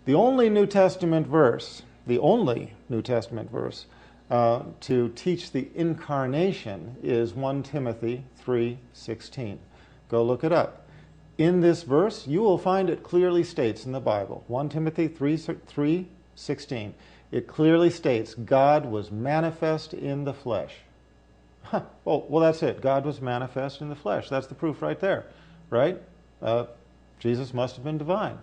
The only New Testament verse, to teach the Incarnation is 1 Timothy 3:16. Go look it up. In this verse, you will find it clearly states in the Bible, 1 Timothy 3:16. It clearly states God was manifest in the flesh. Well, that's it. God was manifest in the flesh. That's the proof right there, right? Jesus must have been divine.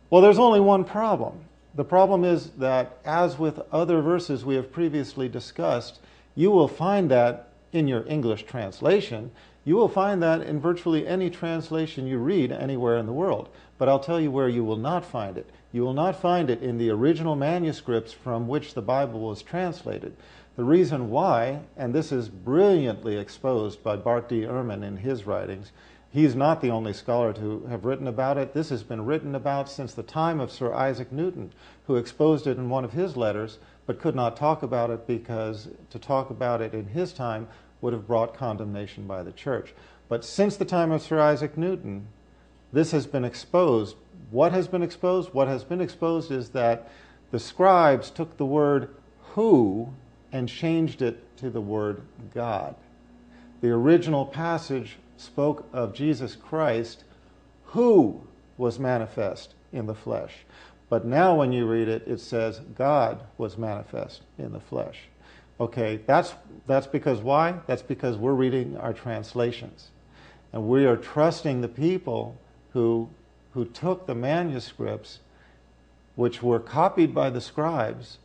Well, there's only one problem. The problem is that, as with other verses we have previously discussed, you will find that in your English translation. You will find that in virtually any translation you read anywhere in the world. But I'll tell you where you will not find it. You will not find it in the original manuscripts from which the Bible was translated. The reason why, and this is brilliantly exposed by Bart D. Ehrman in his writings, he's not the only scholar to have written about it. This has been written about since the time of Sir Isaac Newton, who exposed it in one of his letters, but could not talk about it because to talk about it in his time would have brought condemnation by the church. But since the time of Sir Isaac Newton, this has been exposed. What has been exposed? What has been exposed is that the scribes took the word who and changed it to the word God. The original passage spoke of Jesus Christ, who was manifest in the flesh. But now when you read it, it says God was manifest in the flesh. Okay, that's because why? That's because we're reading our translations. And we are trusting the people who took the manuscripts, which were copied by the scribes,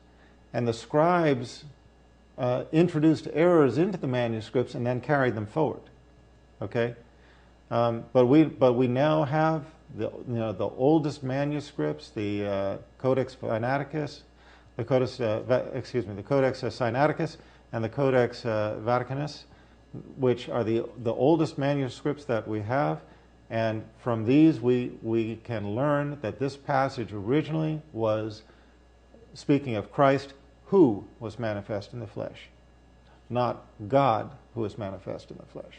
and the scribes introduced errors into the manuscripts and then carried them forward. Okay, but we now have the oldest manuscripts, the Codex Sinaiticus, the Codex Sinaiticus, and the Codex Vaticanus, which are the oldest manuscripts that we have. And from these, we can learn that this passage originally was speaking of Christ, who was manifest in the flesh, not God, who was manifest in the flesh.